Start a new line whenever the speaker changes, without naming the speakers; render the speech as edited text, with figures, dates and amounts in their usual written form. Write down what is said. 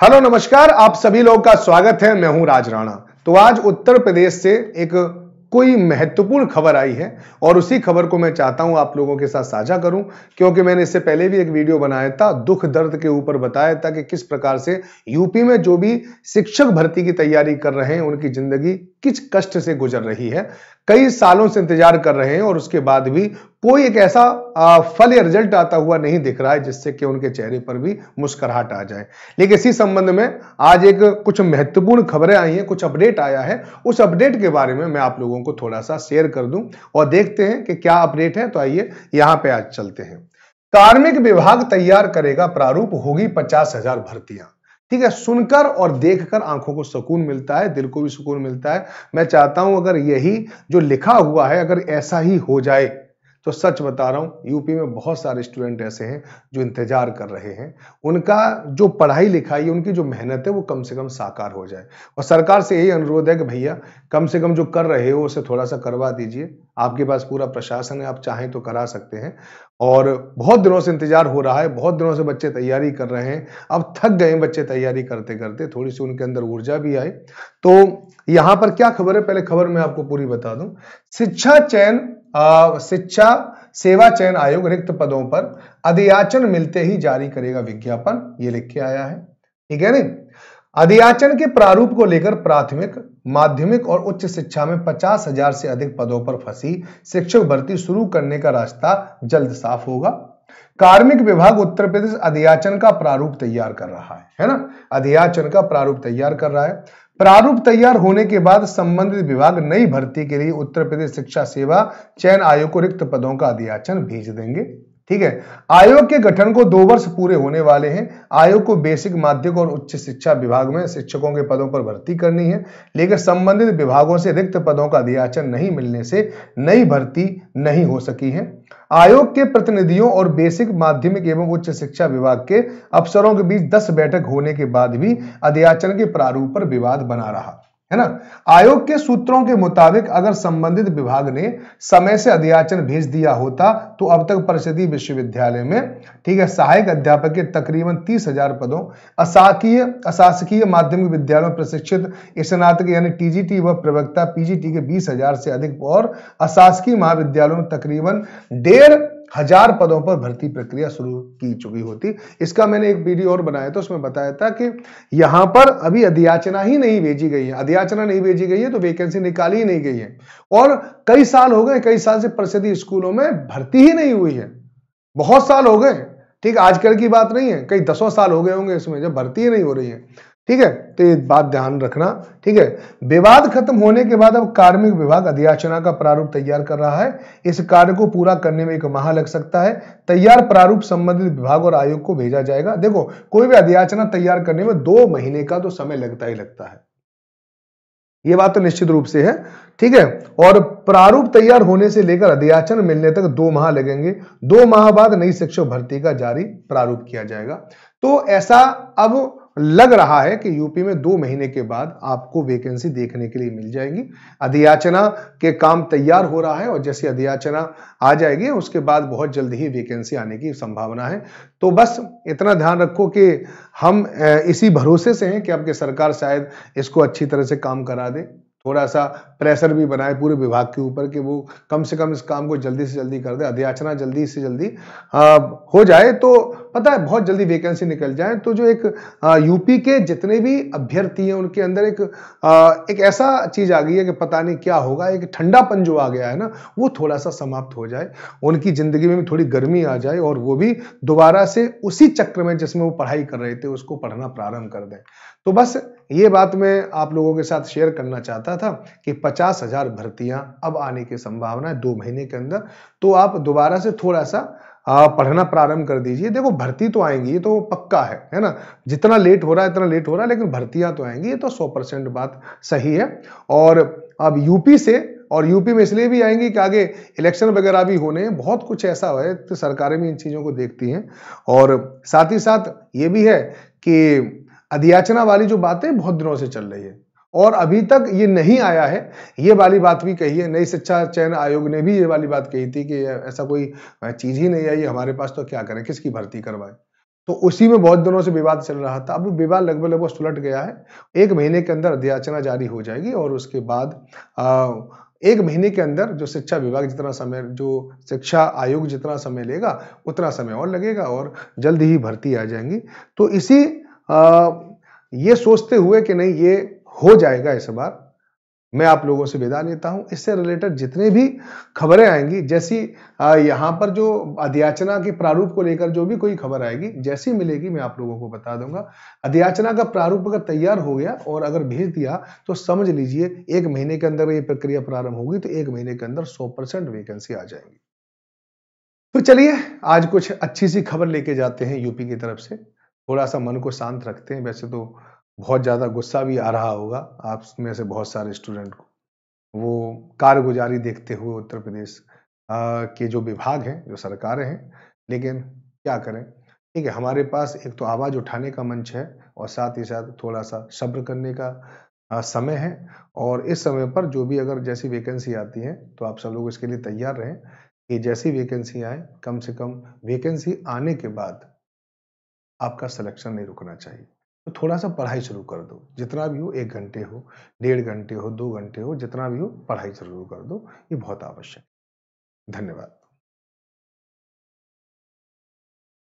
Hello नमस्कार, आप सभी लोगों का स्वागत है। मैं हूं राज राणा। तो आज उत्तर प्रदेश से एक कोई महत्वपूर्ण खबर आई है और उसी खबर को मैं चाहता हूं आप लोगों के साथ साझा करूं, क्योंकि मैंने इससे पहले भी एक वीडियो बनाया था, दुख दर्द के ऊपर बताया था कि किस प्रकार से यूपी में जो भी शिक्षक भर्ती की तैयारी कर रहे हैं उनकी जिंदगी किस कष्ट से गुजर रही है। कई सालों से इंतजार कर रहे हैं और उसके बाद भी कोई एक ऐसा फल या रिजल्ट आता हुआ नहीं दिख रहा है जिससे कि उनके चेहरे पर भी मुस्कुराहट आ जाए। लेकिन इसी संबंध में आज एक कुछ महत्वपूर्ण खबरें आई हैं, कुछ अपडेट आया है। उस अपडेट के बारे में मैं आप लोगों को थोड़ा सा शेयर कर दूं और देखते हैं कि क्या अपडेट है। तो आइए यहां पे आज चलते हैं। कार्मिक विभाग तैयार करेगा प्रारूप, होगी 50,000 भर्तियां। ठीक है, सुनकर और देखकर आंखों को सुकून मिलता है, दिल को भी सुकून मिलता है। मैं चाहता हूं अगर यही जो लिखा हुआ है अगर ऐसा ही हो जाए तो सच बता रहा हूं यूपी में बहुत सारे स्टूडेंट ऐसे हैं जो इंतजार कर रहे हैं, उनका जो पढ़ाई लिखाई, उनकी जो मेहनत है वो कम से कम साकार हो जाए। और सरकार से यही अनुरोध है कि भैया कम से कम जो कर रहे हो उसे थोड़ा सा करवा दीजिए। आपके पास पूरा प्रशासन है, आप चाहें तो करा सकते हैं। और बहुत दिनों से इंतजार हो रहा है, बहुत दिनों से बच्चे तैयारी कर रहे हैं, अब थक गए बच्चे तैयारी करते करते, थोड़ी सी उनके अंदर ऊर्जा भी आए। तो यहां पर क्या खबर है, पहले खबर मैं आपको पूरी बता दूं। शिक्षा सेवा चयन आयोग रिक्त पदों पर अधियाचन मिलते ही जारी करेगा विज्ञापन, ये लिख के आया है। ठीक है नहीं, अधियाचन के प्रारूप को लेकर प्राथमिक, माध्यमिक और उच्च शिक्षा में 50,000 से अधिक पदों पर फंसी शिक्षक भर्ती शुरू करने का रास्ता जल्द साफ होगा। कार्मिक विभाग उत्तर प्रदेश अधियाचन का प्रारूप तैयार कर रहा है ना, अधियाचन का प्रारूप तैयार कर रहा है। प्रारूप तैयार होने के बाद संबंधित विभाग नई भर्ती के लिए उत्तर प्रदेश शिक्षा सेवा चयन आयोग को रिक्त पदों का अधियाचन भेज देंगे। ठीक है, आयोग के गठन को 2 वर्ष पूरे होने वाले हैं। आयोग को बेसिक, माध्यमिक और उच्च शिक्षा विभाग में शिक्षकों के पदों पर भर्ती करनी है, लेकिन संबंधित विभागों से रिक्त पदों का अधियाचन नहीं मिलने से नई भर्ती नहीं हो सकी है। आयोग के प्रतिनिधियों और बेसिक, माध्यमिक एवं उच्च शिक्षा विभाग के अफसरों के बीच 10 बैठक होने के बाद भी अधियाचन के प्रारूप पर विवाद बना रहा है ना। आयोग के सूत्रों के मुताबिक अगर संबंधित विभाग ने समय से अधियाचन भेज दिया होता तो अब तक परिषदीय विश्वविद्यालय में, ठीक है, सहायक अध्यापक के तकरीबन 30,000 पदों, अशासकीय माध्यमिक विद्यालयों में प्रशिक्षित स्नातक यानी टीजीटी व प्रवक्ता पीजीटी के 20,000 से अधिक और अशासकीय महाविद्यालयों में तकरीबन 1,500 पदों पर भर्ती प्रक्रिया शुरू की चुकी होती। इसका मैंने एक वीडियो और बनाया था, उसमें बताया था कि यहां पर अभी अधियाचना ही नहीं भेजी गई है, अधियाचना नहीं भेजी गई है तो वैकेंसी निकाली ही नहीं गई है। और कई साल हो गए, कई साल से परिषदीय स्कूलों में भर्ती ही नहीं हुई है, बहुत साल हो गए। ठीक, आजकल की बात नहीं है, कई 10 साल हो गए होंगे इसमें जब भर्ती ही नहीं हो रही है। ठीक है, तो ये बात ध्यान रखना। ठीक है, विवाद खत्म होने के बाद अब कार्मिक विभाग अधियाचना का प्रारूप तैयार कर रहा है। इस कार्य को पूरा करने में 1 माह लग सकता है। तैयार प्रारूप संबंधित विभाग और आयोग को भेजा जाएगा। देखो, कोई भी अधियाचना तैयार करने में 2 महीने का तो समय लगता ही लगता है, ये बात तो निश्चित रूप से है। ठीक है, और प्रारूप तैयार होने से लेकर अधियाचन मिलने तक 2 माह लगेंगे। 2 माह बाद नई शिक्षक भर्ती का जारी प्रारूप किया जाएगा। तो ऐसा अब लग रहा है कि यूपी में 2 महीने के बाद आपको वैकेंसी देखने के लिए मिल जाएगी। अधियाचना के काम तैयार हो रहा है और जैसे अधियाचना आ जाएगी उसके बाद बहुत जल्द ही वैकेंसी आने की संभावना है। तो बस इतना ध्यान रखो कि हम इसी भरोसे से हैं कि आपकी सरकार शायद इसको अच्छी तरह से काम करा दे, थोड़ा सा प्रेशर भी बनाए पूरे विभाग के ऊपर कि वो कम से कम इस काम को जल्दी से जल्दी कर दे, अधियाचना जल्दी से जल्दी हो जाए तो पता है बहुत जल्दी वैकेंसी निकल जाए। तो जो एक यूपी के जितने भी अभ्यर्थी हैं उनके अंदर एक ऐसा चीज आ गई है कि पता नहीं क्या होगा, एक ठंडापन जो आ गया है ना वो थोड़ा सा समाप्त हो जाए, उनकी जिंदगी में भी थोड़ी गर्मी आ जाए और वो भी दोबारा से उसी चक्र में जिसमें वो पढ़ाई कर रहे थे उसको पढ़ना प्रारंभ कर दें। तो बस ये बात मैं आप लोगों के साथ शेयर करना चाहता था कि 50,000 भर्तियां अब आने की संभावना है 2 महीने के अंदर। तो आप दोबारा से थोड़ा सा पढ़ना प्रारंभ कर दीजिए। देखो भर्ती तो आएंगी, ये तो पक्का है ना, जितना लेट हो रहा है इतना लेट हो रहा है, लेकिन भर्तियां तो आएंगी, ये तो 100% बात सही है। और अब यूपी से, और यूपी में इसलिए भी आएंगी कि आगे इलेक्शन वगैरह भी होने हैं, बहुत कुछ ऐसा है तो सरकारें भी इन चीजों को देखती हैं। और साथ ही साथ ये भी है कि अधियाचना वाली जो बातें बहुत दिनों से चल रही है और अभी तक ये नहीं आया है, ये वाली बात भी कही है। नई शिक्षा चयन आयोग ने भी ये वाली बात कही थी कि ऐसा कोई चीज ही नहीं आई हमारे पास, तो क्या करें, किसकी भर्ती करवाएं। तो उसी में बहुत दिनों से विवाद चल रहा था। अब विवाद लगभग लगभग सुलझ गया है। 1 महीने के अंदर अधियाचना जारी हो जाएगी और उसके बाद 1 महीने के अंदर जो शिक्षा विभाग जितना समय, जो शिक्षा आयोग जितना समय लेगा, उतना समय और लगेगा और जल्द ही भर्ती आ जाएंगी। तो इसी ये सोचते हुए कि नहीं ये हो जाएगा इस बार, मैं आप लोगों से विदा लेता हूं। इससे रिलेटेड जितने भी खबरें आएंगी, जैसी यहां पर जो अधियाचना के प्रारूप को लेकर जो भी कोई खबर आएगी, जैसी मिलेगी मैं आप लोगों को बता दूंगा। अधियाचना का प्रारूप अगर तैयार हो गया और अगर भेज दिया तो समझ लीजिए 1 महीने के अंदर ये प्रक्रिया प्रारंभ होगी, तो 1 महीने के अंदर 100% वैकेंसी आ जाएगी। तो चलिए आज कुछ अच्छी सी खबर लेके जाते हैं यूपी की तरफ से, थोड़ा सा मन को शांत रखते हैं। वैसे तो बहुत ज्यादा गुस्सा भी आ रहा होगा आप में से बहुत सारे स्टूडेंट को, वो कारगुजारी देखते हुए उत्तर प्रदेश के जो विभाग हैं, जो सरकारें हैं, लेकिन क्या करें। ठीक है, हमारे पास एक तो आवाज उठाने का मंच है और साथ ही साथ थोड़ा सा सब्र करने का समय है। और इस समय पर जो भी अगर जैसी वैकेंसी आती है तो आप सब लोग इसके लिए तैयार रहें कि जैसी वैकेंसी आए, कम से कम वैकेंसी आने के बाद आपका सिलेक्शन नहीं रुकना चाहिए। तो थोड़ा सा पढ़ाई शुरू कर दो, जितना भी हो, 1 घंटे हो, 1.5 घंटे हो, 2 घंटे हो, जितना भी हो पढ़ाई शुरू कर दो। ये बहुत आवश्यक है। धन्यवाद।